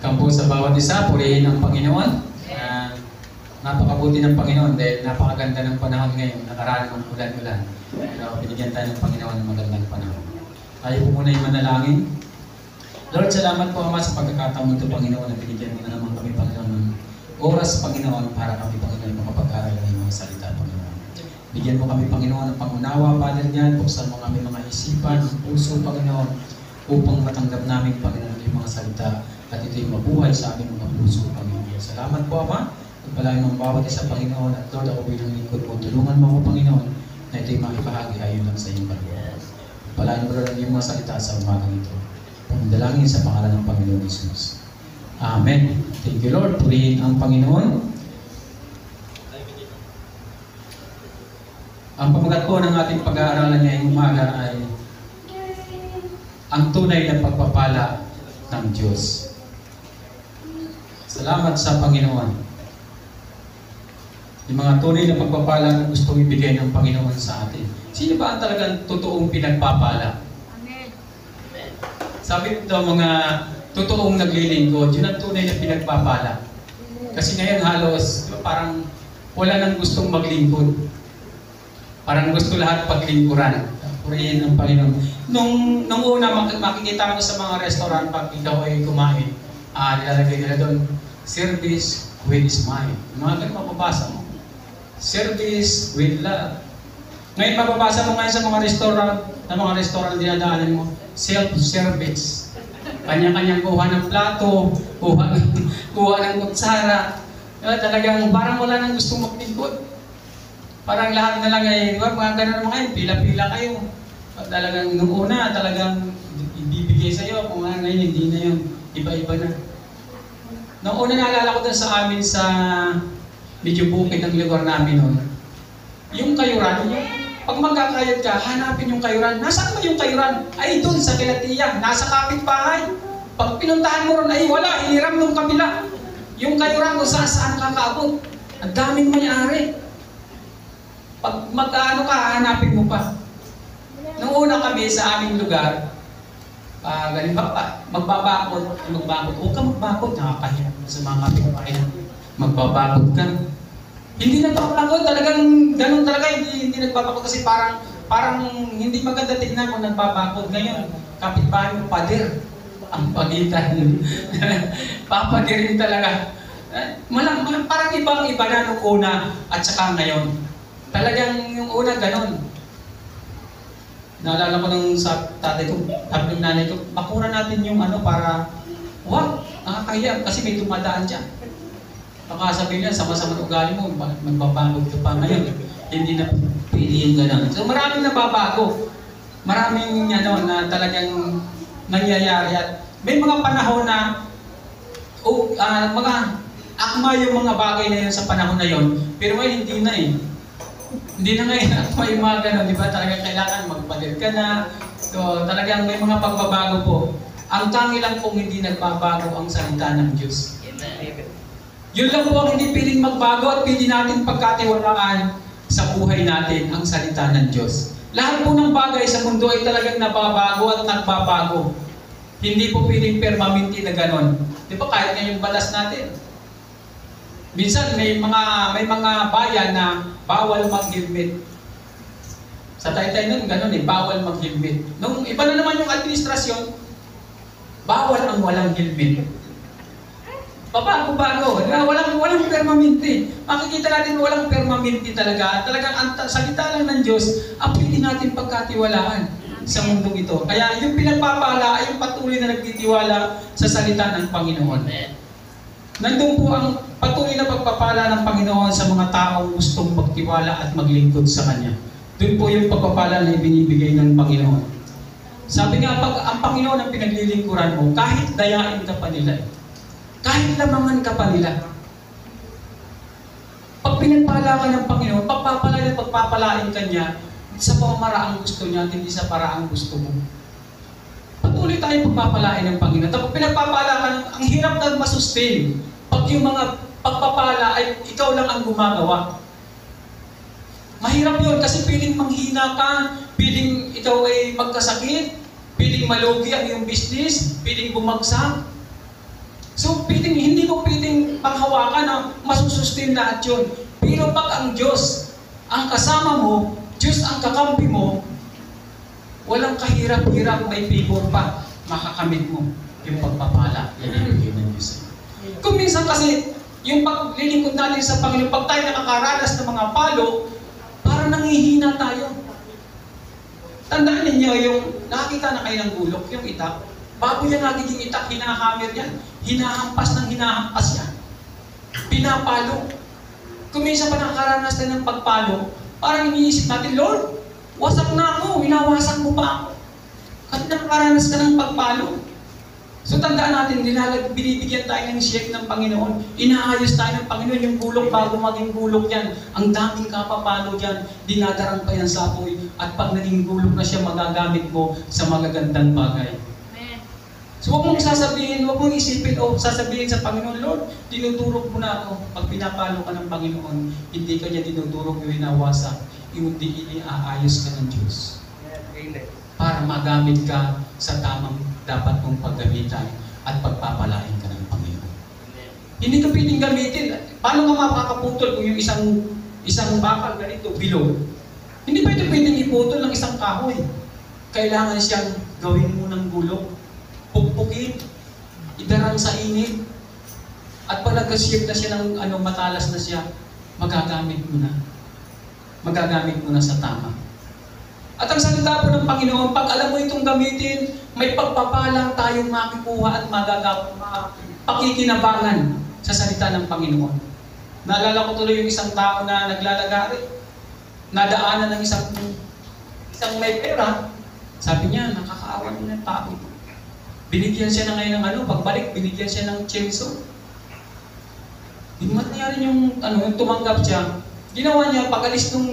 Kampo sa bawat isa, purihin ang Panginoon. Napakabuti ng Panginoon dahil napakaganda ng panahon ngayon. Nakaraan ng ulan-ulan. Pero binigyan tayo ng Panginoon ng magandang panahon. Tayo po muna yung manalangin. Lord, salamat po Ama sa pagkakataon ito, Panginoon, na binigyan mo na naman kami, Panginoon, ng oras, Panginoon, para kami, Panginoon, makapag-aral ng mga salita, Panginoon. Bigyan mo kami, Panginoon, ng pangunawa, Father, niyan. Buksan mo kami mga isipan, puso, Panginoon, upang matanggap namin, Panginoon, yung mga salita at ito'y mabuhay sa aming mga puso, Panginoon. Salamat po, Ama. Pagpalain mo ang bawat isa, Panginoon, at Lord, ako bilang lingkod mo. Tulungan mo ako, Panginoon, na ito'y makipahagi ayon lang sa iyong kalooban. Pagpalain mo rin yung mga salita sa umagang ito. Pagdalangin sa pangalan ng Panginoon Jesus. Amen. Thank you, Lord. Purihin ang Panginoon. Ang pamagat po ng ating pag-aaralan ngayong umaga ay ang tunay na pagpapala ng Diyos. Salamat sa Panginoon. Yung mga tunay na pagpapala na gustong ibigay ng Panginoon sa atin. Sino ba ang talagang totoong pinagpapala? Amen. Sabi ito, mga totoong naglilingkod, yun ang tunay na pinagpapala. Kasi ngayon halos, parang wala nang gustong maglingkod. Parang gusto lahat paglingkuran. Purihin ang Panginoon. Nung una, makikita mo sa mga restaurant, pag ikaw ay kumain, nilalagay nila doon, service with smile. Mga ganun mapapasa mo. Service with love. Ngayon mapapasa mo ngayon sa mga restaurant dinadaanan mo, self-service. Kanya-kanyang kuha ng plato, kuha ng kutsara. Talagang parang wala nang gustong maglingkod. Parang lahat na lang ay, mga ganun naman ngayon, pila-pila kayo. Talagang nung una, talagang ibibigay sa iyo. Kung ngayon, hindi na yun. Iba-iba na. Nung una naalala ko dun sa amin sa medyo bukid ng lugar namin noon. Yung kayuran, pag magkakayod ka, hanapin yung kayuran. Nasaan ba yung kayuran? Ay, dun sa Kilatiya. Nasa kapitbahay. Pag pinuntahan mo ron, ay wala. Iniram nung kabila. Yung kayuran kung saan kakaabot. Ang daming may-ari. Pag mag-ano ka, hanapin mo pa. Nung una kami sa aming lugar, galing pa, magbabakod. Huwag ka magbakod, nakakahirap sa mga kapitbahay. Magbabakod ka. Hindi nagpapakod, talagang ganun talaga, hindi nagpapakod kasi parang hindi maganda tignan kung nagbabakod. Ngayon, kapitbahay mo, pader. Ang pagitan. Papadirin talaga. Parang ibang-iba na nung una at saka ngayon. Talagang yung una ganun. Naalala ko nung sa tatay ko, sabi ng nanay ko, bakura natin yung para, wag, nakakahiya kasi may dumadaan dyan. Baka sabihin niya, sama-sama ng ugali mo, magbabagod ka pa ngayon. Hindi na piliin ganun. So maraming nababago. Maraming na talagang nangyayari at may mga panahon na mga akma yung mga bagay na yun sa panahon na yun, pero ngayon hindi na eh. Hindi na ngayon akma yung mga ganun, di ba? Talagang kailangan magpalit ka na. So talagang may mga pagbabago po. Ang tangi lang kung hindi nagbabago ang salita ng Diyos. Yun lang po ang hindi piling magbago at pili natin pagkatiwalaan sa buhay natin ang salita ng Diyos. Lahat po ng bagay sa mundo ay talagang nababago at nagbabago. Hindi po piling permanente na ganon. Di ba kahit ngayong batas natin? Minsan may mga bayan na bawal mag-helmet. Sa Taytay nun, ganon bawal mag-helmet. Nung iba na naman yung administrasyon, bawal ang walang helmet. Bago. Walang permanente. Makikita natin walang permanente talaga. Talagang ang salita lang ng Diyos, ang pwede natin pagkatiwalaan sa mundong ito. Kaya yung pinagpapala ay yung patuloy na nagtitiwala sa salita ng Panginoon. Nandun po ang patuloy na pagpapala ng Panginoon sa mga taong gustong magtiwala at maglingkod sa Kanya. Doon po yung pagpapala na ibinibigay ng Panginoon. Sabi nga, pag ang Panginoon ang pinaglilingkuran mo, kahit dayain ka pa nila, kahit lamangan ka pa nila, pag pinagpala ka ng Panginoon, pagpapalain ka niya sa pamamaraang gusto niya at hindi sa paraang gusto mo. Patuloy tayo pagpapalain ng Panginoon. Tapos pinagpapala ka, ang hirap na masustain. Pag yung mga pagpapala ay ikaw lang ang gumagawa. Mahirap yun kasi piling manghina ka, piling ikaw ay magkasakit, piling malugi ang iyong business, piling bumagsak. So hindi mo pwedeng panghawakan na masusustain lahat yun. Pero pag ang Diyos ang kasama mo, Diyos ang kakampi mo, walang kahirap-hirap, may favor pa, makakamit mo yung pagpapala. Yan ang ibigay ng Diyos. Kung minsan kasi, yung paglilingkod natin sa Panginoon, pag tayo nakakaranas ng mga palo, parang nangihina tayo. Tandaan ninyo yung nakakita na kayo ng gulok, yung itak. Bago yan nagiging itak, hinahammer yan. Hinahampas ng hinahampas yan. Pinapalo. Kung minsan pa nakakaranas tayo ng pagpalo, parang iniisip natin, Lord, wasak na ako, winawasak mo pa ako. Kasi nakakaranas ka ng pagpalo. So tandaan natin, binibigyan tayo ng shake ng Panginoon. Inaayos tayo ng Panginoon yung gulok bago maging gulok yan. Ang daming kapapalo dyan, dinadarang pa yan sa apoy. At pag naging gulok na siya, magagamit mo sa magagandang bagay. So huwag mong sasabihin, huwag mong isipin o sasabihin sa Panginoon, Lord, tinuturo mo na ako. Pag pinapalo ka ng Panginoon, hindi ka niya tinuturo yung hinawasak. Hindi iniaayos ka ng Diyos. Para magamit ka sa tamang dapat mong paggamitan at pagpapalain ka ng Panginoon. Hindi ka pwedeng gamitin. Paano ka makakaputol kung yung isang bakal ganito, bilog? Hindi pa ito pwedeng iputol ng isang kahoy. Kailangan siyang gawin mo ng gulong, pukpukin, idarang sa init, at pag nag-shape na siya ng matalas na siya, magagamit mo na. Magagamit mo na sa tama. At ang salita po ng Panginoon, pag alam mo itong gamitin, may pagpapalang tayong makikuha at pakikinabangan sa salita ng Panginoon. Naalala ko tuloy yung isang tao na naglalagari. Nadaanan ng isang may pera. Sabi niya, nakakaawa mo ng tao. Binigyan siya na ngayon ng pagbalik, binigyan siya ng tsenso. Hindi nangyari yung tumanggap siya. Ginawa niya, pag-alis nung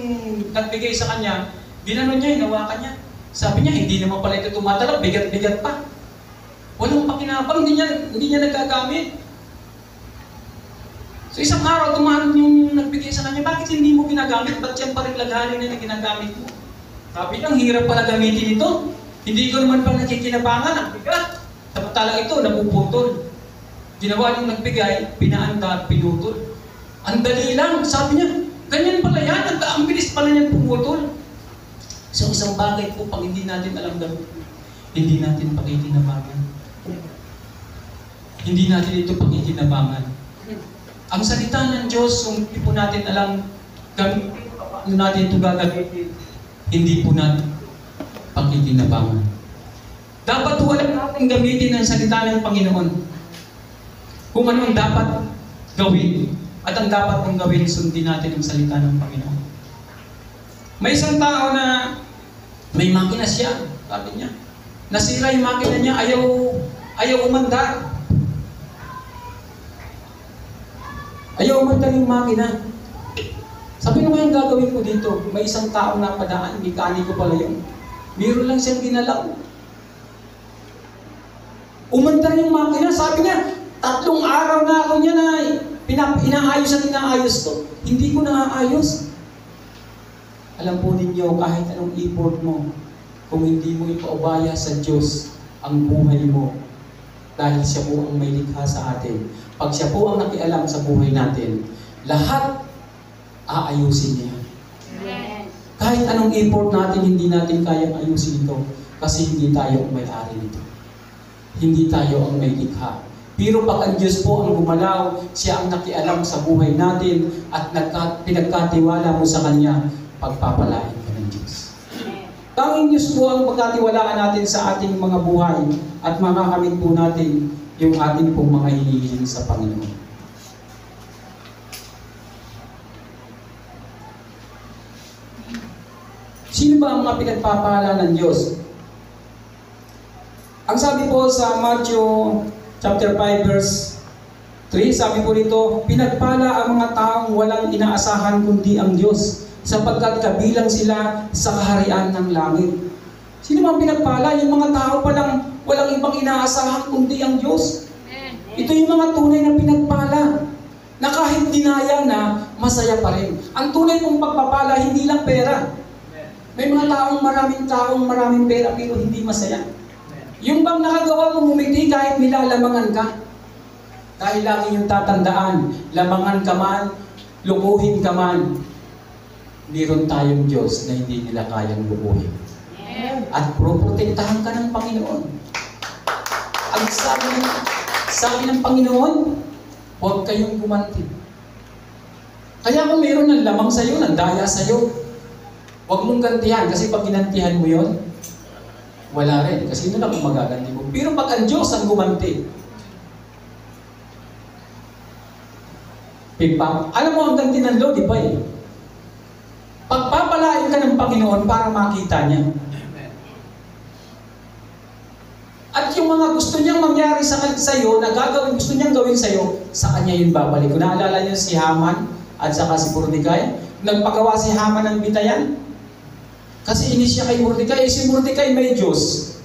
nagbigay sa kanya, ginano niya, hinawakan niya. Sabi niya, hindi naman pala ito tumatalab, bigat-bigat pa. Walang pakinabang, hindi niya nagagamit. So isang araw, tumahan yung nagbigay sa kanya, bakit hindi mo ginagamit? Ba't yan pa rin laghanin na ginagamit mo? Sabi niya, ang hirap pala gamitin ito. Hindi ko naman pala nakikinabangan, ang bigat. Samantala ito, napuputol. Ginawa niyong nagbigay, pinaanda, pinutol. Ang dali lang, sabi niya, ganyan pala yan, ang bilis pala niyan pumutol. So isang bagay po, pag hindi natin alam gamitin, hindi natin pakikinabangan. Hindi natin ito pakikinabangan. Ang salita ng Diyos, kung hindi po natin alam gamitin, paano natin ito gagamitin, hindi po natin pakikinabangan. Dapat po alam natin gamitin ang salita ng Panginoon. Kung ano ang dapat gawin, at ang dapat mong gawin, sundin natin ang salita ng Panginoon. May isang tao na may makina siya, sabi niya. Nasira yung makina niya, ayaw umandar. Ayaw umandar yung makina. Sabi ko yung gagawin ko dito, may isang tao na padaan, mekaniko pala yun. Meron lang siyang ginalaw. Umandar yung makina, sabi niya, 3 araw na ako niya na inaayos ko. Hindi ko naaayos. Alam po ninyo, kahit anong effort mo, kung hindi mo ipaubaya sa Diyos ang buhay mo, dahil siya po ang may likha sa atin. Pag siya po ang nakialam sa buhay natin, lahat aayusin niya. Amen. Kahit anong effort natin, hindi natin kayang ayusin ito kasi hindi tayo ang may-ari nito. Hindi tayo ang may likha. Pero pag ang Diyos po ang gumalaw, siya ang nakialam sa buhay natin at pinagkatiwala mo sa Kanya, pagpapalain ka ng Diyos. Tanging Diyos po ang pagkatiwalaan natin sa ating mga buhay at makakamit po natin yung ating pong mga hinihiling sa Panginoon. Sino ba ang mga pinagpapala ng Diyos? Ang sabi po sa Matthew chapter 5 verse 3, sabi po dito, pinagpala ang mga taong walang inaasahan kundi ang Diyos, sapagkat kabilang sila sa kaharian ng langit. Sino bang pinagpala? Yung mga tao palang walang ibang inaasahan kundi ang Diyos. Ito yung mga tunay na pinagpala, na kahit dinaya na, masaya pa rin. Ang tunay pong pagpapala, hindi lang pera. May mga taong maraming pera, pero hindi masaya. Yung bang nakagawa mo ngumiti kahit nilalamangan ka. Dahil lagi yung tatandaan, lamangan ka man, lukuhin ka man, meron tayong Diyos na hindi nila kayang lukuhin. At proprotektahan ka ng Panginoon. Ang sabi ng Panginoon, huwag kayong gumanti. Kaya kung meron ng lamang sa'yo, ng daya sa'yo, huwag mong gantihan. Kasi pag ginantihan mo yon, wala rin. Kasi yun lang ang magaganti mo. Pero pag ang Diyos ang gumanti, alam mo ang ganti ng Lord, di ba eh? Pagpapalain ka ng Panginoon para makita niya. At yung mga gusto niyang mangyari sa iyo, na gagawin, gusto niyang gawin sa iyo, sa kanya yun babalik. Kung naalala niyo si Haman at saka si Mordecai, nagpagawa si Haman ng bitayan. Kasi inis siya kay Mordecai, si Mordecai may Diyos.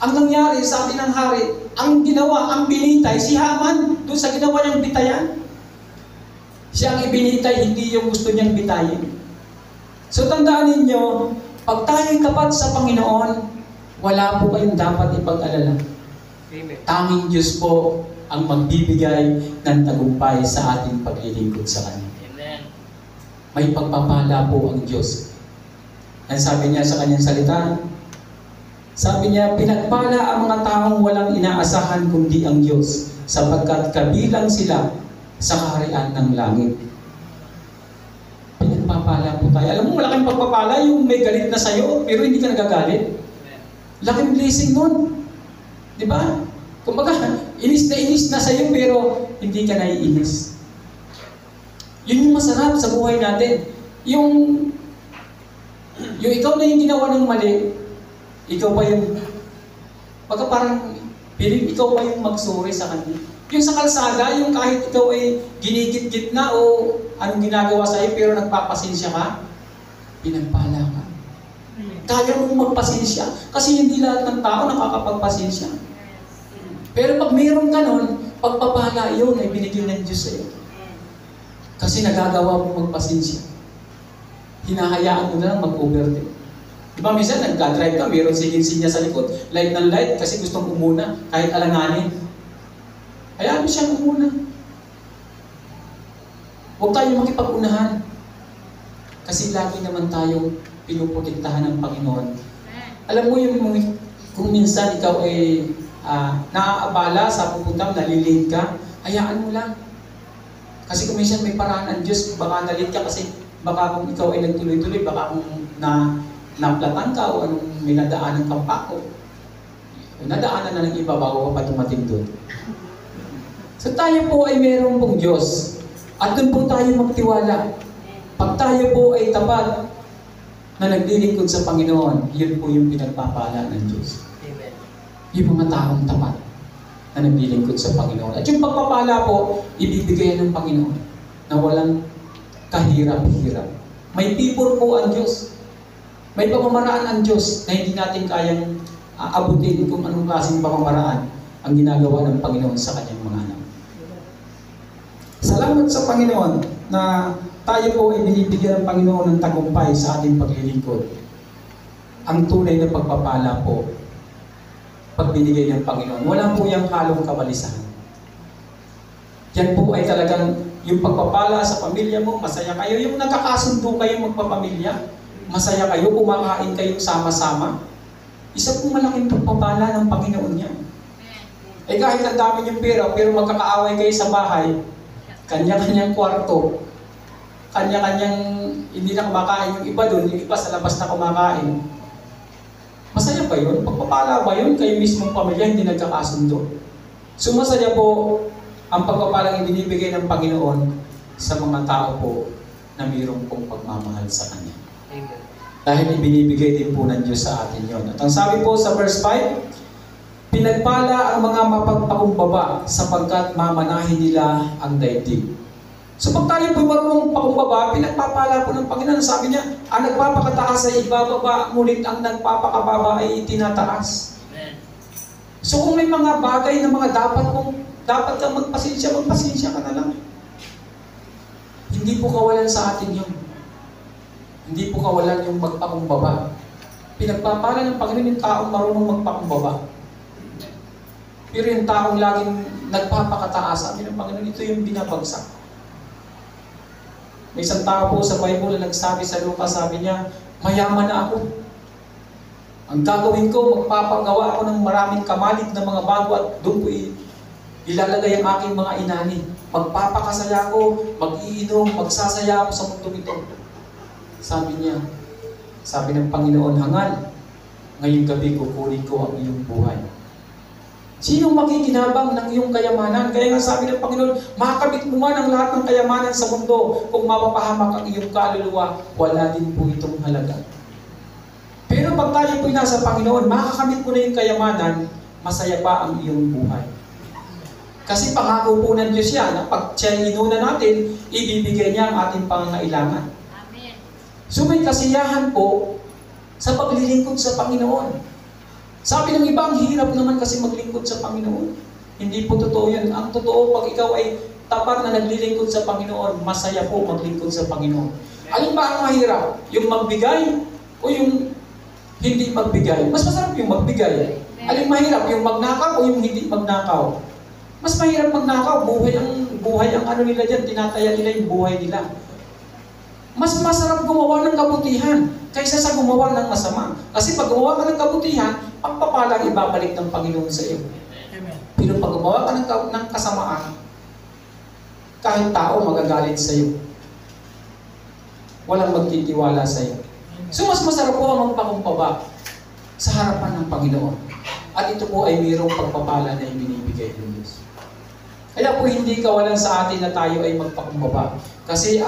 Ang nangyari, sabi ng hari, ang ginawa, ang binitay, si Haman, doon sa ginawa niyang bitayan. Siya ang ibinitay, hindi yung gusto niyang bitayin. So tandaan ninyo, pag tayo'y tapat sa Panginoon, wala po kayong dapat ipag-alala. Amen. Tanging Diyos po ang magbibigay ng tagumpay sa ating paglilingkod sa Kanya. Amen. May pagpapala po ang Diyos. Ang sabi niya sa Kanyang salita, sabi niya, pinagpala ang mga taong walang inaasahan kundi ang Diyos, sapagkat kabilang sila sa kaharian ng langit. Pinagpapala po tayo. Alam mo, malaking pagpapala yung may galit na sa'yo, pero hindi ka nagagalit. Laking blessing nun. Di ba? Kumbaga, inis na sa'yo, pero hindi ka naiinis. Yun yung masarap sa buhay natin. Yung ikaw na yung ginawa ng mali, ikaw pa yung, pagka parang, piling ikaw pa yung magsuri sa kanya. Yung sa kalsada, yung kahit ikaw ay ginigit-git na o anong ginagawa sa'yo, pero nagpapasensya ka, pinagpala ka. Kaya mong magpasensya. Kasi hindi lahat ng tao nakakapagpasensya. Pero pag mayroong ganon, pagpapala yun ay binigyan ng Diyos sa'yo. Kasi nagagawa mong magpasensya. Hinahayaan mo na lang mag-overtake. Diba minsan nagka-drive ka, mayroon sinya sa likod. Light ng light kasi gustong umuna kahit alanganin. Hayaan mo siyang umuna. Huwag tayong makipag-unahan. Kasi lagi naman tayong pinuprotektahan ng Panginoon. Alam mo yung kung minsan ikaw ay naaabala sa pupunta, nalilate ka, hayaan mo lang. Kasi kung minsan may paraan ang Diyos, baka nalate ka kasi baka kung ikaw ay nagtuloy-tuloy, baka kung naplatan ka o anong may nadaanan kang pako, nadaanan na ng iba bago ka pa tumating doon. So tayo po ay meron pong Diyos at doon po tayo magtiwala. Pag tayo po ay tapat na naglilingkod sa Panginoon, yun po yung pinagpapala ng Diyos. Amen. Yung mga taong tapat na naglilingkod sa Panginoon. At yung pagpapala po, ibibigay ng Panginoon na walang kahirap-hirap. May people po ang Diyos. May pamamaraan ang Diyos na hindi natin kayang abutin kung anong klaseng pamamaraan ang ginagawa ng Panginoon sa kanyang mga anak. Salamat sa Panginoon na tayo po ay binibigyan ng Panginoon ng tagumpay sa ating paglilingkod. Ang tunay na pagpapala po, pag binigay ng Panginoon, wala po yung halong kabalisahan. Yan po ay talagang yung pagpapala sa pamilya mo, masaya kayo. Yung nakakasundo kayo magpapamilya, masaya kayo, kumakain kayo sama-sama. Isa pong malaking pagpapala ng Panginoon yan. Eh kahit ang dami niyong pera, pero magkakaaway kayo sa bahay, kanya-kanyang kwarto, kanya-kanyang hindi na kumakain yung iba doon, yung iba sa labas na kumakain. Masaya ba yun? Pagpapala ba yun? Kayo mismong pamilya hindi nagkakasundo. So masaya po ang pagpapalang ibinibigay ng Panginoon sa mga tao po na mayroong pong pagmamahal sa Kanya. Amen. Dahil ibinibigay din po ng Diyos sa atin yon. At ang sabi po sa verse 5, pinagpala ang mga mapagpakumbaba sapagkat mamanahin nila ang daigdig. So pag tayo po marunong pakumbaba, pinagpapala po ng Panginoon. Sabi niya, ang nagpapakataas ay ibababa, ngunit ang nagpapakababa ay itinataas. Amen. So kung may mga bagay na mga dapat kang magpasensya ka na lang. Hindi po kawalan sa atin yun. Hindi po kawalan yung magpakumbaba. Pinagpapala ng Panginoon yung taong marunong magpakumbaba. Pero yung taong laging nagpapakataas, sabi ng Panginoon, ito yung binabagsak. May isang tao po sa Bible na nagsabi sa Lucas, sabi niya, mayaman na ako. Ang gagawin ko, magpapagawa ako ng maraming kamalig na mga bago at doon ko ilalagay ang aking mga inani. Magpapakasaya ako, mag-iinom, magsasaya ako sa mundo ito. Sabi niya, sabi ng Panginoon, hangal, ngayong gabi kukunin ko ang iyong buhay. Sinong makikinabang ng iyong kayamanan? Kaya nga sabi ng Panginoon, makakabit mo man ang lahat ng kayamanan sa mundo. Kung mapapahamak ang iyong kaluluwa, wala din po itong halaga. Pero pag tayo po'y nasa Panginoon, makakamit mo na yung kayamanan, masaya pa ang iyong buhay. Kasi pangako po ng Diyos yan, na pag siya inuna natin, ibibigay niya ang ating pangangailangan. Amen. So may kasiyahan po sa paglilingkod sa Panginoon. Sabi ng iba, ang hirap naman kasi maglingkod sa Panginoon. Hindi po totoo yun. Ang totoo, pag ikaw ay tapat na naglilingkod sa Panginoon, masaya po maglingkod sa Panginoon. Alin ba ang mahirap? Yung magbigay o yung hindi magbigay? Mas masarap yung magbigay. Alin mahirap? Yung magnakaw o yung hindi magnakaw? Mas mahirap magnakaw. Buhay ang ano nila dyan, tinataya nila yung buhay nila. Mas masarap gumawa ng kabutihan kaysa sa gumawa ng masama. Kasi pag gumawa ka ng kabutihan, pagpapalang ibabalik ng Panginoon sa iyo. Amen. Pero pag gumawa ka ng kasamaan, kahit tao magagalit sa iyo. Walang magtitiwala sa iyo. So mas masarap po ang magpakumbaba sa harapan ng Panginoon. At ito po ay mayroong pagpapala na ibinibigay ng Diyos. Kaya po hindi kawalan sa atin na tayo ay magpakumbaba. Kasi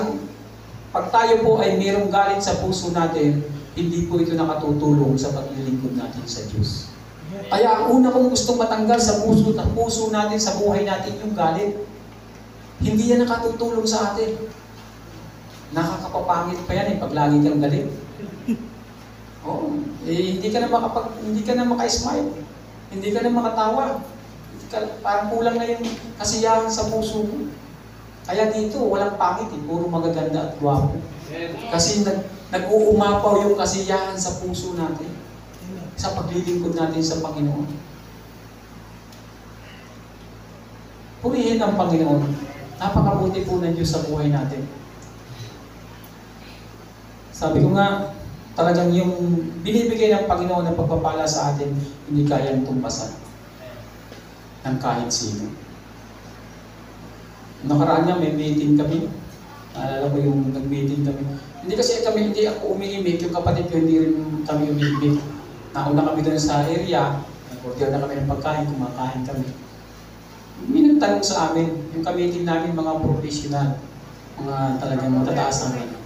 pag tayo po ay mayroong galit sa puso natin, hindi po ito nakatutulong sa paglilingkod natin sa Diyos. Kaya ang una kong gustong matanggal sa puso natin, sa buhay natin, yung galit. Hindi yan nakatutulong sa atin. Nakakapapangit pa yan pag lagi kang galit. Oh, hindi ka na maka-smile. Hindi ka na makatawa. Parang kulang na yung kasiyahan sa puso mo. Kaya dito, walang pangit puro magaganda at gwapo. Kasi nag-uumapaw yung kasiyahan sa puso natin. Sa paglilingkod natin sa Panginoon. Purihin ang Panginoon. Napakabuti po ng Diyos sa buhay natin. Sabi ko nga, talagang yung binibigay ng Panginoon ng pagpapala sa atin, hindi kayang tumpasan ng kahit sino. Nakaraan nga, may meeting kami. Naalala ko yung nag-meeting kami. Hindi ako umiimik, yung kapatid ko hindi rin kami umiimik. Nauna kami doon sa area, nag-order na kami ng pagkain, kumakain kami. May nagtanong sa amin, yung ka-meeting namin mga professional, mga talagang matataas ang ano.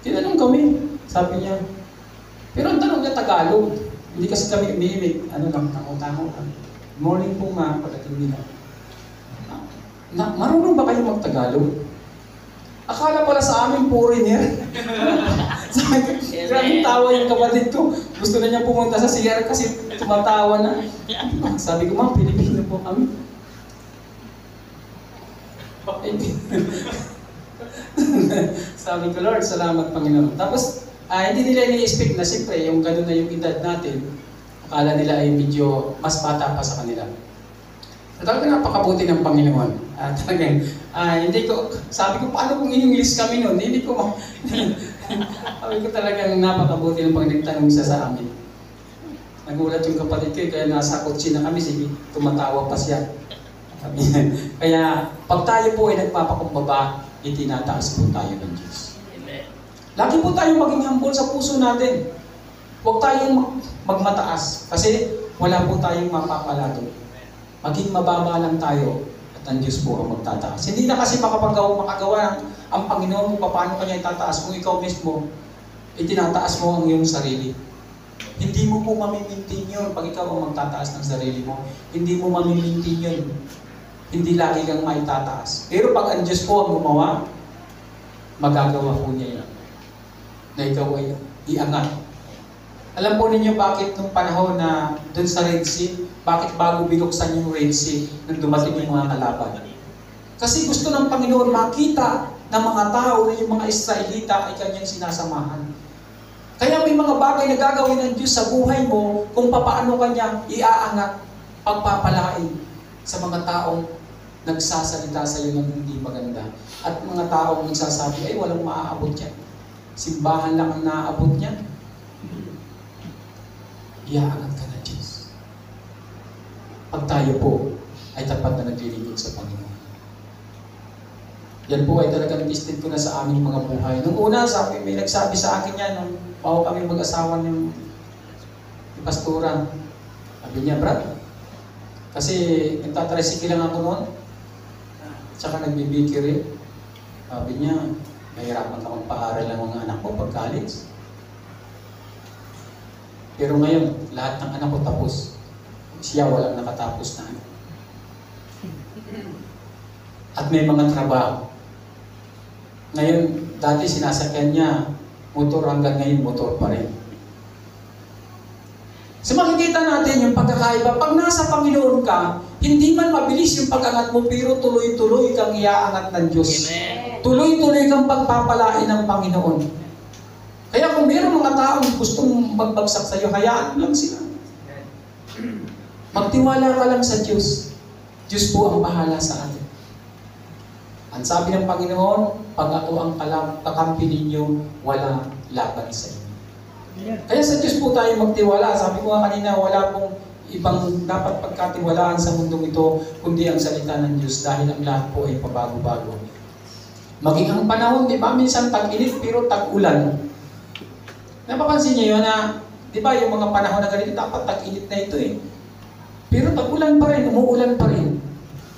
Tinanong kami, sabi niya, pero ang tanong niya Tagalog. Hindi kasi kami umiimik, tango-tango. Morning po ma, pagdating nila. Marunong ba kayo mag-Tagalog? Akala pala sa amin, foreigner. Sabi tawa yung kapatid ko. Gusto na niya pumunta sa CR kasi tumatawa na. Sabi ko, ma'am, Pilipino po kami. Sabi ko, Lord, salamat Panginoon. Tapos, hindi nila ini-expect na siyempre, yung gano'n na yung edad natin, akala nila ay medyo mas bata pa sa kanila. Talaga napakabuti ng Panginoon. Sabi ko, paano kung in-English kami noon? Sabi ko talagang napakabuti ng Panginoon, tanong siya sa amin. Nagulat yung kapatid ko, kaya nasa kotse na kami, sige, tumatawa pa siya. Kaya, pag tayo po ay nagpapakumbaba, itinataas po tayo ng Diyos. Lagi po tayo maging humble sa puso natin. Huwag tayong magmataas, kasi wala po tayong mapapala doon. Maging mababa lang tayo at ang Diyos po ang magtataas. Hindi na kasi makagawa ang Panginoon kung paano kanya itataas kung ikaw mismo itinataas mo ang iyong sarili. Hindi mo po mamimintin yun pag ikaw ang magtataas ng sarili mo. Hindi mo mamimintin yun. Hindi lagi kang maitataas. Pero pag ang Diyos po ang gumawa, magagawa po niya yan. Na ikaw ay iangat. Alam po ninyo bakit nung panahon na dun sa Red Sea, bakit bago binuksan yung Red Sea nung dumating yung mga kalaban? Kasi gusto ng Panginoon makita ng mga tao na yung mga Israelita ay kanyang sinasamahan. Kaya may mga bagay na gagawin ng Diyos sa buhay mo kung paano kanya iaangat. pagpapalain sa mga taong nagsasalita sa iyo ng hindi maganda. At mga taong nagsasabi, ay walang maaabot yan. Simbahan lang ang naaabot niyan. Iaangat ka na Diyos. Pag tayo po ay tapat na naglilingkod sa Panginoon. Yan po ay talagang listed ko na sa aming mga buhay. Nung una, may nagsabi sa akin yan, nung bago kami mag-asawa ng pastora. Sabi niya, Brad, kasi nagtatricycle lang ako noon, tsaka nagbibikiri. Sabi niya, mahirapan ka magpaaral ng mga anak mo pag college. Pero ngayon, lahat ng anak ko tapos. Siya walang nakatapos na. At may mga trabaho. Ngayon, dati sinasakyan niya, motor hanggang ngayon, motor pa rin. So makikita natin yung pagkakaiba. Pag nasa Panginoon ka, hindi man mabilis yung pag-angat mo, pero tuloy-tuloy kang iaangat ng Diyos. Tuloy-tuloy kang pagpapalain ng Panginoon. Kaya kung mayroong mga taong gustong magbagsak sa iyo, hayaan lang sila. Magtiwala ka lang sa Diyos. Diyos po ang bahala sa atin. Ang sabi ng Panginoon, pag ako ang kakampi ninyo, wala laban sa inyo. Kaya sa Diyos po tayo magtiwala. Sabi ko nga kanina, wala pong ibang dapat pagkatiwalaan sa mundong ito, kundi ang salita ng Diyos, dahil ang lahat po ay pabago-bago. Maging ang panahon, di ba, minsan tag-init pero tag-ulan. Napapansin niyo yun na, di ba, yung mga panahon na ganito, dapat tag-init na ito eh. Pero tag-ulan pa rin, umuulan pa rin.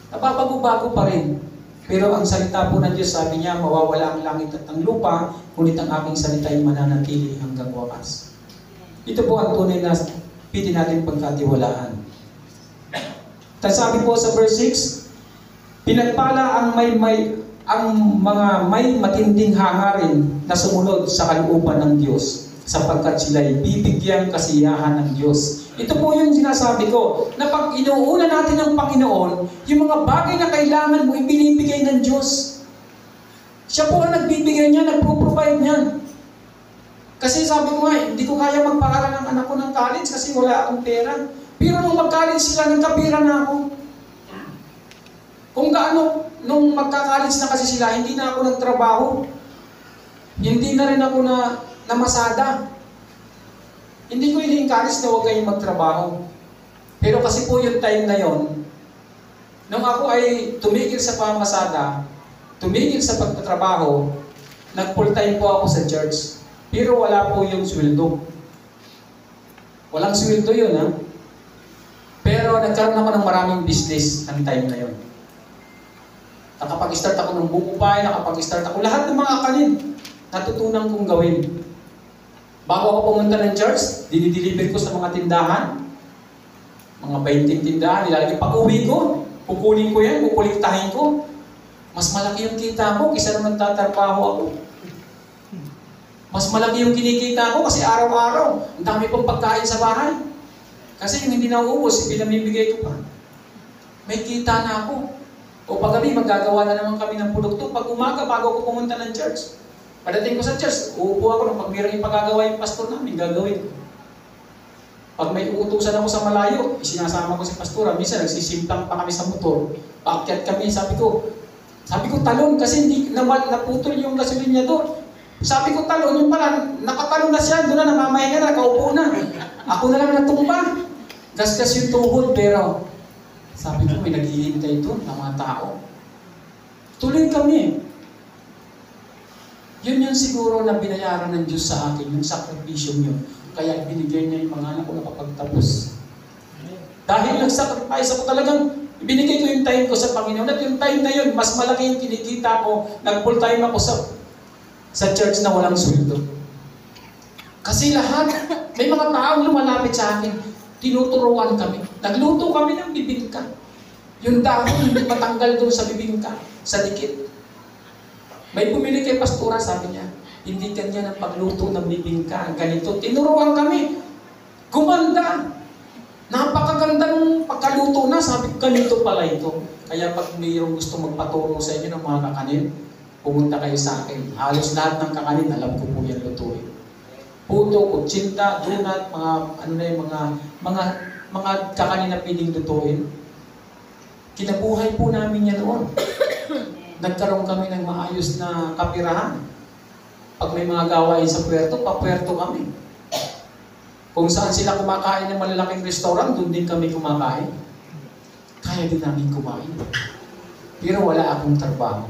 Nababago-bago pa rin. Pero ang salita po ng Diyos, sabi niya, mawawala ang langit at ang lupa, ngunit ang aking salita ay mananatili hanggang wakas. Ito po ang tunay na pwede natin pagkatiwalaan. Tapos sabi po sa verse 6, pinagpala ang mga may matinding hangarin na sumunod sa kalooban ng Diyos, sapagkat sila'y bibigyang kasiyahan ng Diyos. Ito po yung sinasabi ko, na pag inuuna natin ng Panginoon, yung mga bagay na kailangan mo, ibinibigay ng Diyos. Siya po ang nagbibigay niya, nagpo-provide niyan. Kasi sabi ko nga, hindi ko kaya magpaaral ng anak ko ng college kasi wala akong pera. Pero nung mag-college sila, nagkapira na ako. Kung gaano, nung magka-college na kasi sila, hindi na ako nagtrabaho. Hindi na rin ako namasada. Hindi ko ini-encourage na huwag kayong magtrabaho. Pero kasi po yung time na yon, nung ako ay tumigil sa pamamasada, tumigil sa pagtatrabaho, nag-full time po ako sa church. Pero wala po yung sweldo. Walang sweldo yun, ha? Pero nagkaroon ako ng maraming business ang time na yon. Nakapag-start ako ng bukupay, nakapag-start ako, lahat ng mga kanin, natutunan kong gawin. Bago ako pumunta ng church, dinideliver ko sa mga tindahan. Mga 20 tindahan, nilalagay. Pag uwi ko, kukunin ko yan, kukuliktahin ko. Mas malaki yung kita ko kaysa naman tatrabaho ako. Mas malaki yung kinikita ko kasi araw-araw, ang dami pong pagkain sa bahay. Kasi yung hindi nauubos, pinamimigay ko pa. May kita na ako. O pag-gabi, maggagawa na naman kami ng produkto. Pag umaga, bago ako pumunta ng church, pagdating ko sa church, uupo ako nung pag mayroong ipagagawa yung pastor namin, gagawin ko. Pag may uutusan ako sa malayo, isinasama ko si pastora. Minsan nagsisimplang pa kami sa motor. Paakyat kami, sabi ko talon kasi hindi naputol yung gasolina doon. Sabi ko talon, yung pala, nakatalon na siya, doon na namamahinga na, nakaupo na. Ako na lang natumba. Gasgas yung tuhod, pero sabi ko, may naghihintay doon ng mga tao. Tuloy kami. Yun yung siguro na binayaran ng Diyos sa akin, yung sakripisyo niyo. Kaya binigay niya yung mga anak ko nakapagtapos. Dahil nag-sacrifice ako talagang, ibinigay ko yung time ko sa Panginoon. At yung time na yun, mas malaki yung kinikita ko. Nag-full time ako sa church na walang sweldo. Kasi lahat, may mga taong lumalapit sa akin, tinuturuan kami. Nagluto kami ng bibingka. Yung dahon, hindi matanggal doon sa bibingka, sa dikit. May bumili kay pastora, sabi niya, hindi kanya ng pagluto ng bibingka, ganito. Tinuruan kami. Gumanda. Napakaganda ng pagkaluto na, sabi ko, ganito pala ito. Kaya pag mayroong gusto magpaturo sa inyo ng mga kakanin, pumunta kayo sa akin. Halos lahat ng kakanin, alam ko po yan lutuin. Puto, kutsinta, donut, mga mga kakanina piling lutuin. Kinabuhay po namin yan noon. Nagkaroon kami ng maayos na kapirahan. Pag may mga gawain sa puerto, papuerto kami. Kung saan sila kumakain ng malalaking restaurant, doon din kami kumakain. Kaya din namin kumain. Pero wala akong trabaho.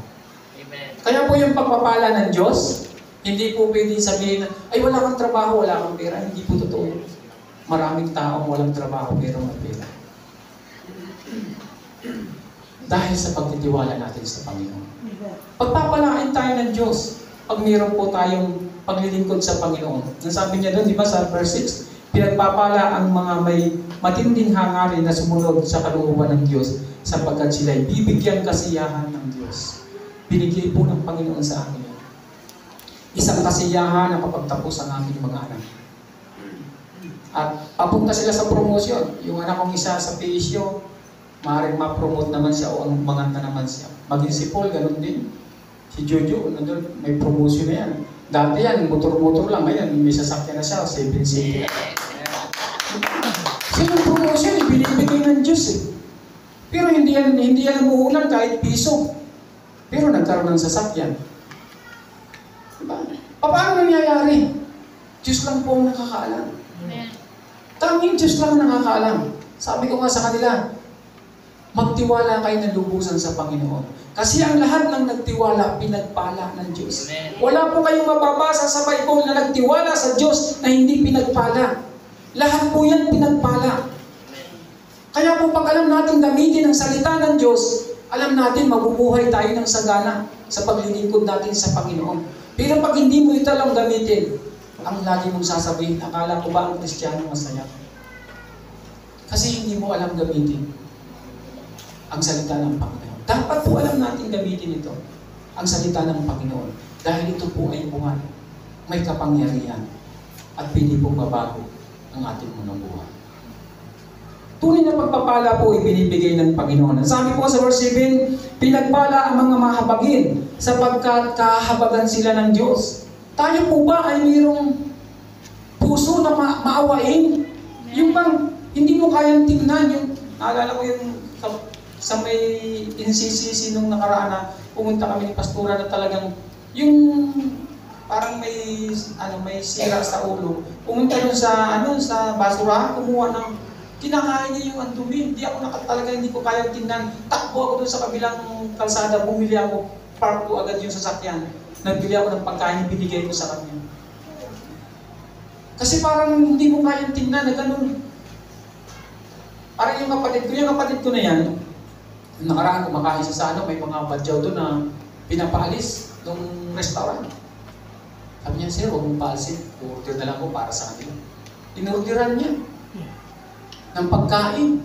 Amen. Kaya po yung pagpapala ng Diyos, hindi po pwede sabihin na, ay wala kang trabaho, wala kang pera. Hindi po totoo. Maraming taong walang trabaho pero may pera. Dahil sa pagtitiwala natin sa Panginoon. Pagpapalain tayo ng Diyos pag mayroon po tayong paglilingkod sa Panginoon. Nasabi niya doon, di ba, sa verse 6, pinagpapala ang mga may matinding hangarin na sumunod sa kalooban ng Diyos sapagkat sila'y bibigyan kasiyahan ng Diyos. Binigay po ng Panginoon sa akin yan. Isang kasiyahan na kapagtapos ang aking mga anak. At papunta sila sa promosyon. Yung anak kong isa sa PSU, maaaring ma-promote naman siya o maganda naman siya. Maging si Paul, ganun din. Si Jojo, nandun, may promotion na yan. Dati yan, motor-motor lang. Ngayon, may sasakyan na siya, 7-seater. So yung promotion, binibigay ng Diyos eh. Pero hindi yan umuulan kahit piso. Pero nagkaroon ng sasakyan. Diba? Paano nangyayari? Diyos lang po ang nakakaalam. Tanging Diyos lang ang nakakaalam. Sabi ko nga sa kanila, magtiwala kayo ng lubusan sa Panginoon. Kasi ang lahat ng nagtiwala, pinagpala ng Diyos. Amen. Wala po kayong mababasa sa Bible na nagtiwala sa Diyos na hindi pinagpala. Lahat po yan pinagpala. Kaya po pag alam natin gamitin ang salita ng Diyos, alam natin mabubuhay tayo ng sagana sa paglilingkod natin sa Panginoon. Pero pag hindi mo ito alam gamitin, ang lagi mong sasabihin, akala ko ba ang Kristiyano masaya? Kasi hindi mo alam gamitin ang salita ng Panginoon. Dapat po alam natin gamitin ito, ang salita ng Panginoon. Dahil ito po ay buhay, may kapangyarihan, at pwede pong mabago ang ating munang buhay. Tunay na pagpapala po ay binibigay ng Panginoon. Sabi po sa verse 7, pinagpala ang mga mahabagin sapagkat kahabagan sila ng Diyos. Tayo po ba ay mayroong puso na maawain? Yung bang hindi mo kayang tingnan, yung naalala ko yung sa may NCCC nung nakaraan na pumunta kami ni Pastora na talagang yung parang may sira sa ulo. Pumunta doon sa basurahan, kumuha ng kinakain niya yung andumi. Hindi ko kayang tingnan. Takbo ako doon sa kabilang kalsada, bumili ako, park ko agad yung sasakyan. Nagbili ako ng pagkain, binigay ko sa kanya. Kasi parang hindi mo kayang tingnan na ganun. Parang yung kapatid ko na yan, nakaraan kumakain siya sa may mga badyaw doon na pinapaalis ng restaurant. Sabi niya, sir, huwag mong paalisin. Order na lang ko para sa kanila. Inorderan niya ng pagkain.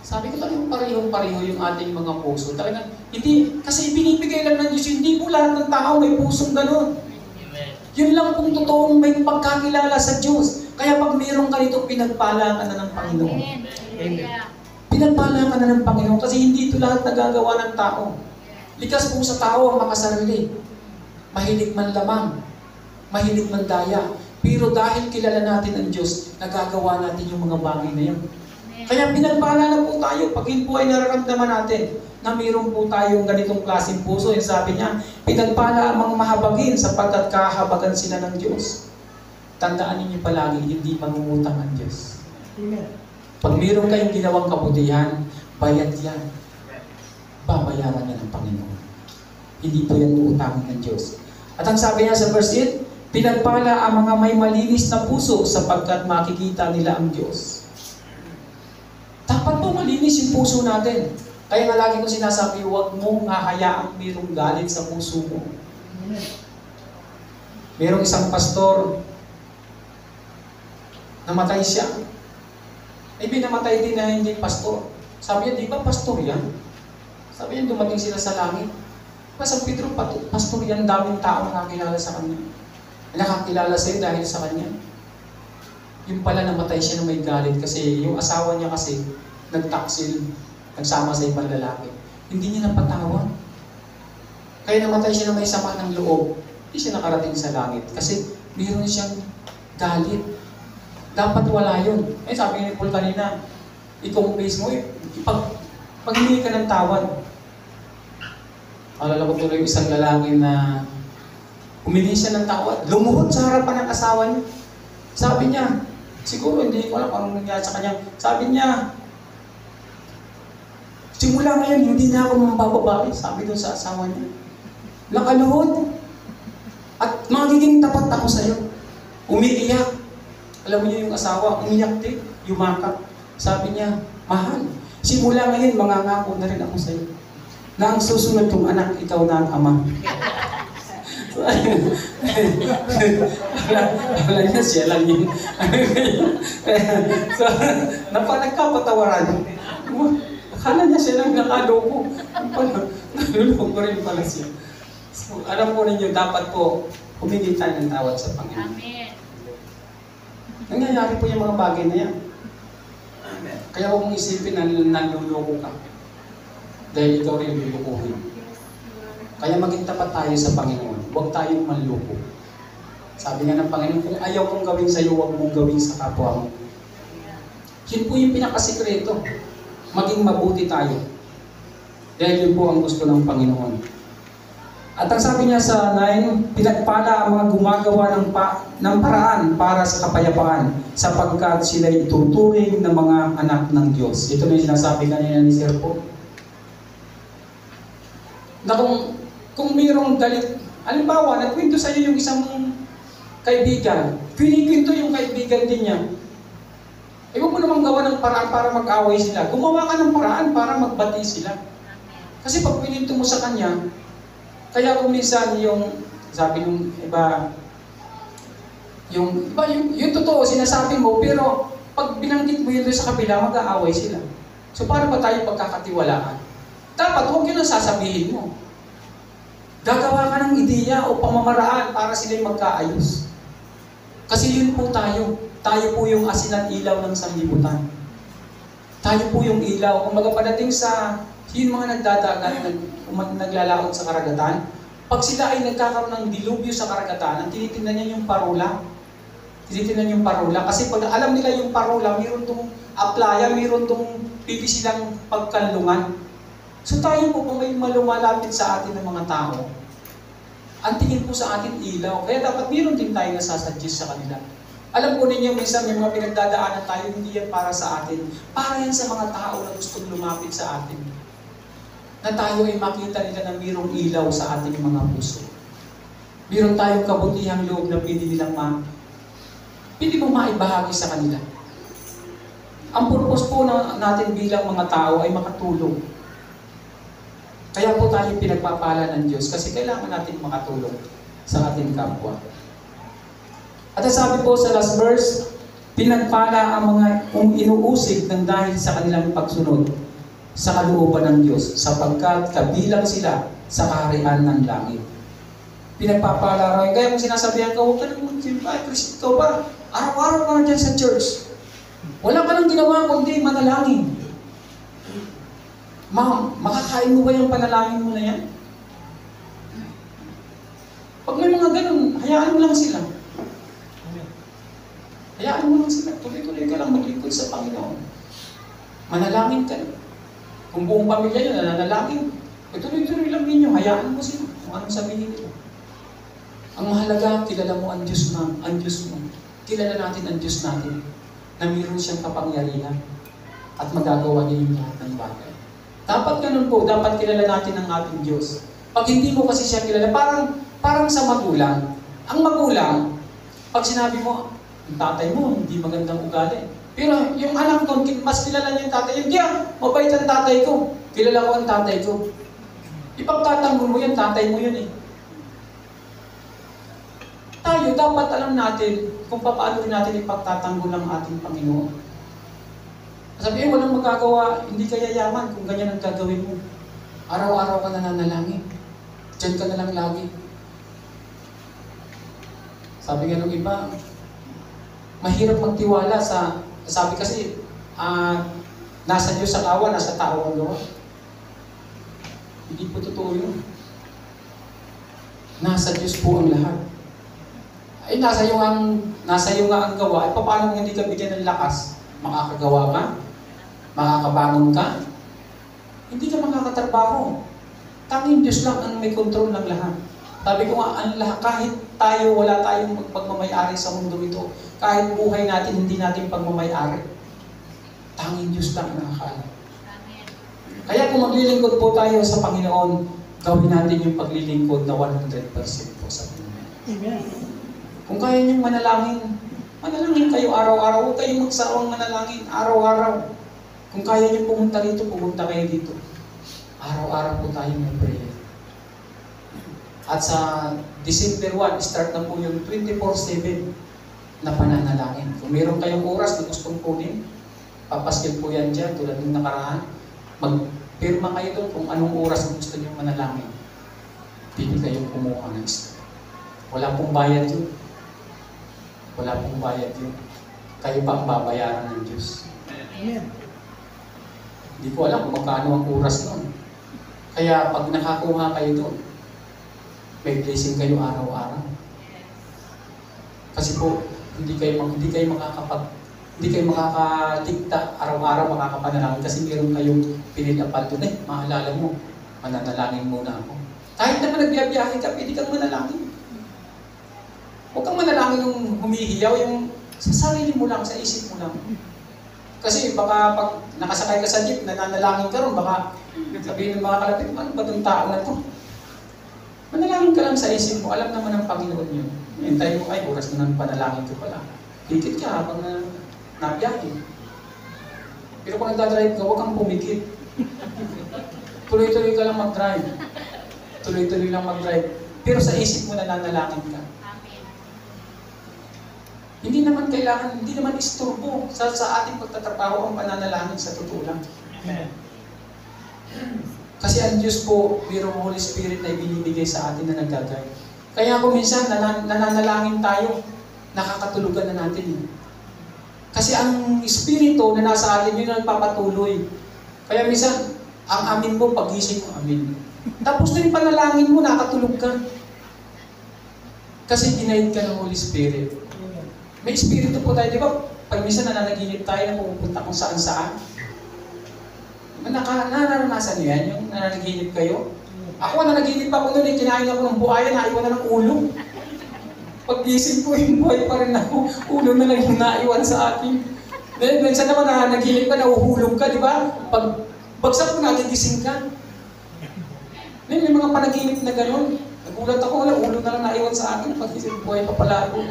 Sabi ko talagang parehong-pareho yung ating mga puso. Talagang, hindi, kasi binibigay lang ng Diyos, hindi po lahat ng tao may pusong gano'n. Yun lang kung totoong may pagkakilala sa Diyos. Kaya pag mayroong ka nito, pinagpala ka na ng Panginoon. Amen. Pinagpala ka na ng Panginoon kasi hindi ito lahat nagagawa ng tao. Likas po sa tao ang makasarili. Mahilig man lamang, mahilig man daya. Pero dahil kilala natin ang Diyos, nagagawa natin yung mga bagay na yun. Kaya pinagpala na po tayo pag yun po ay nararamdaman natin na mayroon po tayong ganitong klaseng puso. Yung sabi niya, pinagpala ang mga mahabagin sapagkat kahabagan sila ng Diyos. Tandaan ninyo palagi, hindi mangungutang ang Diyos. Pag mayroon kayong ginawang kabutihan, bayad yan. Babayaran niya ng Panginoon. Hindi po yan uutangin ng Diyos. At ang sabi niya sa verse 8, pinagpala ang mga may malinis na puso sapagkat makikita nila ang Diyos. Dapat po malinis yung puso natin. Kaya nga lagi ko sinasabi, huwag mong hahayaang mayroong galit sa puso mo. Mayroong isang pastor, namatay siya. Ay binamatay din na hindi pastor. Sabi niya, di ba pastor yan? Sabi niya, dumating sila sa langit. Diba sa Pedro, pastor yan, daming tao nakakilala sa kanya. Nakakilala sa'yo dahil sa kanya. Yung pala namatay siya na may galit kasi yung asawa niya kasi nagtaksil, nagsama sa ibang lalaki. Hindi niya napatawad. Kaya namatay siya na may sama ng loob. Hindi siya nakarating sa langit kasi mayroon siyang galit. Dapat wala yun. Eh, sabi ni Paul kanina, ikaw mismo, paghingi ka ng tawad. Alala ko tuloy isang lalaki na humingi siya ng tawad. Lumuhod sa harapan ng asawa niya. Sabi niya, siguro hindi ko alam anong nangyari sa kanya. Sabi niya, simula ngayon, hindi na ako mabababae. Sabi doon sa asawa niya. Nakaluhod. At magiging tapat ako sa iyo. Umiiyak. Alam niyo yung asawa, umiyak din, yumakap. Sabi niya, mahal, simula ngayon, mangangako na rin ako sa iyo. Na ang susunod kong anak, ikaw na ang ama. Wala niya, siya lang yun. So, nagkapatawaran. Akala niya siya lang nakaloko. Naluloko ko rin pala siya. So, alam po ninyo, dapat po humingi tayo ng tawad sa Panginoon. Amen. Nangyayari po yung mga bagay na yan. Kaya huwag mong isipin na naluloko ka. Dahil ikaw rin lulukuhin. Kaya maging tapat tayo sa Panginoon. Huwag tayong manloko. Sabi nga ng Panginoon, kung ayaw kong gawin sa iyo, huwag mong gawin sa kapwa mo. Yun po yung pinakasikreto. Maging mabuti tayo. Dahil yun po ang gusto ng Panginoon. At ang sabi niya sa 9, pinagpala ang mga gumagawa ng paraan para sa kapayapaan sapagkat sila'y ituturing ng mga anak ng Diyos. Ito na yung sinasabi kanina ni Sir Po. Na kung mayroong galit, halimbawa, nagkwento sa iyo yung isang kaibigan, kwento yung kaibigan din niya. Eh, huwag mo namang gawa ng paraan para mag-away sila. Gumawa ka ng paraan para magbati sila. Kasi pag pininto mo sa kanya, kaya kung minsan yung, sabi nung iba, yung totoo, sinasabi mo, pero pag binanggit mo yun doon sa kabila, mag-aaway sila. So, paano ba tayo pagkakatiwalaan? Dapat, huwag yun ang sasabihin mo. Gagawa ka ng ideya o pamamaraan para sila'y magkaayos. Kasi yun po tayo. Tayo po yung asin at ilaw ng sanlibutan. Tayo po yung ilaw. Kung padating sa yung mga nagdadagat, naglalaot sa karagatan, pag sila ay nagkakaroon ng dilubyo sa karagatan, tinitingnan niya yung parula. Tinitingnan yung parula. Kasi pag alam nila yung parula, mayroon tong aplaya, mayroon tong pwede silang pagkanlungan. So tayo po, kung may malumalapit sa atin ng mga tao, ang tingin po sa atin ilaw. Kaya dapat mayroon din tayo nasasuggest sa kanila. Alam po ninyo, minsan may mga pinagdadaanan tayo, hindi yan para sa atin. Para yan sa mga tao na gustong lumapit sa atin. Na tayo ay makita nila na mayroong ilaw sa ating mga puso. Mayroon tayong kabutihang loob na pwede mo maibahagi sa kanila. Ang purpose po natin bilang mga tao ay makatulong. Kaya po tayo pinagpapala ng Diyos kasi kailangan natin makatulong sa ating kapwa. At sabi po sa last verse, pinagpala ang mga inuusig ng dahil sa kanilang pagsunod sa kalooban ng Diyos, sapagkat kabilang sila sa kaharian ng langit. Pinagpapala rin. Kaya kung sinasabihan ka, huwag ka nang mag-simpa, Kristo ba? Araw-araw ka na dyan sa church. Wala ka nang ginawa kundi manalangin. Ma'am, makakain mo ba yung panalangin mo na yan? Pag may mga ganun, hayaan mo lang sila. Hayaan mo lang sila. Tuloy-tuloy ka lang maglingkod sa Panginoon. Manalangin ka. Kung buong pamilya nyo nananalangin, tuloy-tuloy lang ninyo, hayaan mo sila kung anong sabihin nila. Ang mahalaga, kilala mo ang Diyos mo. Kilala natin ang Diyos natin na mayroon siyang kapangyarihan at magagawa niya yung lahat ng bagay. Dapat ganun po, dapat kilala natin ang ating Diyos. Pag hindi mo kasi siya kilala, parang sa magulang. Ang magulang, pag sinabi mo, ang tatay mo, hindi magandang ugali. Pero yung anak ko, mas kilala niya yung tatay. Hindi mabait ang tatay ko. Kilala ko ang tatay ko. Ipagtatanggol mo yan, tatay mo yun eh. Tayo, dapat alam natin kung paano rin natin ipagtatanggol ang ating Panginoon. Sabihin, walang magagawa, hindi ka yayaman kung ganyan ang gagawin mo. Araw-araw ka nananalangin. Diyan ka na lang lagi. Sabi nga nung iba, mahirap magtiwala sa, sabi kasi, nasa Diyos sa kawa, nasa tao ang gawa. Hindi po totoo yun. Nasa Diyos po ang lahat. Ay, nasa iyo nga ang gawa. Ay, paano kung hindi ka bigyan ng lakas? Makakagawa ka? Makakabangon ka? Hindi ka makakatrabaho. Tanging Diyos lang ang may control ng lahat. Sabi ko nga, ang lahat, kahit tayo, wala tayong pagmamayari sa mundo ito, kahit buhay natin, hindi natin pagmamayari. Tanging Diyos lang ang nakakaalam. Kaya kung maglilingkod po tayo sa Panginoon, gawin natin yung paglilingkod na 100% po sa Panginoon. Amen. Kung kaya niyong manalangin, manalangin kayo araw-araw. Huwag kayong magsawang manalangin araw-araw. Kung kaya niyo pumunta rito, pumunta kayo dito. Araw-araw po tayo may prayer. At sa December 1, start na po yung 24/7 na pananalangin. Kung meron kayong oras na gustong kunin, papaskil po yan dyan tulad ng nakaraan. Magpirma kayo doon kung anong oras na gusto niyo manalangin. Pili kayong kumuha ng start. Wala pong bayad yun. Wala pong bayad yun. Kayo pa ang babayaran ng Diyos. Amen. Hindi ko alam kung magkano ang oras noon. Kaya pag nakakuha kayo doon, may blessing kayo araw-araw. Kasi po, hindi kayo makakatikta araw-araw makakapanalangin kasi meron kayong pinilapan doon. Maalala mo, mananalangin muna ako. Kahit naman nagbiyabiyahe ka, pwede kang manalangin. Huwag kang manalangin yung humihiyaw, yung sa sarili mo lang, sa isip mo lang. Kasi baka pag nakasakay ka sa jeep, nananalangin ka ron, baka sabihin ng mga kalapit, ano ba itong tao na ito? Manalangin ka lang sa isip mo, alam naman ng Panginoon yun. Hintay mo, ay, oras na ng panalangin ko pala. Higit ka habang nabiyahe. Pero kung nagdadrive ka, huwag kang pumikit. Tuloy-tuloy ka lang mag-drive. Tuloy-tuloy lang mag-drive. Pero sa isip mo nananalangin ka. Hindi naman kailangan, hindi naman isturbo sa ating pagtatrabaho ang pananalangin sa totoo lang. Kasi ang Diyos po, mayroong Holy Spirit na ibinibigay sa atin na naggagay. Kaya kung minsan nananalangin tayo, nakakatulugan na natin. Kasi ang Espiritu na nasa atin, yun ang nagpapatuloy. Kaya minsan, ang amin mo, pagising mo, amin. Tapos na yung panalangin mo, nakatulog ka. Kasi ginaid ka ng Holy Spirit. May Espiritu po tayo, di ba? Pag minsan nananaginip tayo na pupunta kung saan-saan. Naranasan niyo yan, yung nananaginip kayo? Ako nananaginip ako noon, kinain ako ng buhaya, naiwan na ng ulo. Pag-gising ko, yung buhay pa rin ako. Ulo na lang yung naiwan sa akin. Then, minsan naman nananaginip ka, nahuhulog ka, di ba? Pag bagsak mo, nagigising ka. Then, may mga panaginip na gano'n. Nagulat ako, wala, ulo na lang naiwan sa akin. Pag-isip, buhay pa pala ako.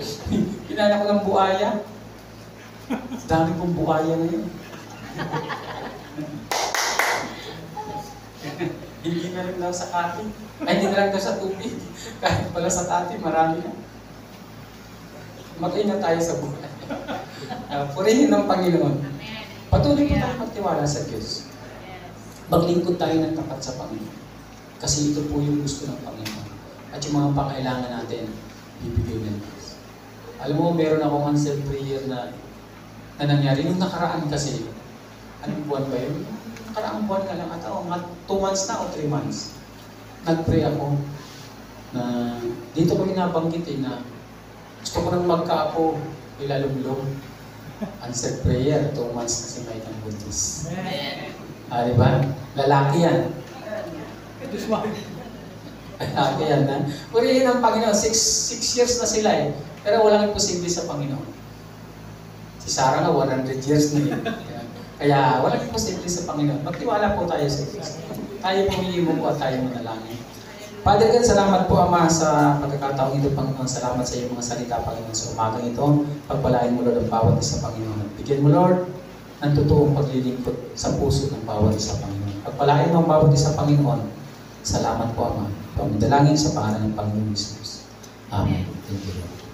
Kinain ako ng buhaya. Dami kong buhaya ngayon. Hindi na rin daw sa kati. Ay, hindi na lang daw sa tubig. Kahit pala sa kati, marami na. Mag-ingat tayo sa buhay. Purihin ng Panginoon. Patuloy po tayo magtiwala sa Diyos. Maglingkod tayo ng tapat sa Panginoon. Kasi ito po yung gusto ng Panginoon. At yung mga pangailangan natin, bibigay ng Diyos. Alam mo, meron akong answered prayer na nangyari. Nung nakaraan kasi, anong buwan ba yun? Nakaraang buwan ka lang ata, mga 2 months na o 3 months. Nag-pray ako na dito ko inabanggit na gusto ko nang magkaapo, ilalumlum. Answered prayer, 2 months na si Mike ang buntis. Diba? Lalaki yan. Lalaki yan, ha? Purihin ang Panginoon, 6 years na sila pero walang imposible sa Panginoon. Si Sarah nga, 100 years na yun. Kaya walang imposible sa Panginoon. Magtiwala po tayo sa Diyos. Tayo pumili mo po at tayo manalangin. Father God, salamat po Ama sa pagkakataong ito, Panginoon. Salamat sa iyong mga salita, Panginoon, sa umagang ito. Pagpalain mo, Lord, ang bawat isa, Panginoon. Bigyan mo, Lord, ng totoong paglilingkod sa puso ng bawat isa, Panginoon. Pagpalain mo ang bawat isa, Panginoon. Salamat po, Ama. Pagdalangin sa pangalan ng Panginoon Jesus. Amen. Thank you, Lord.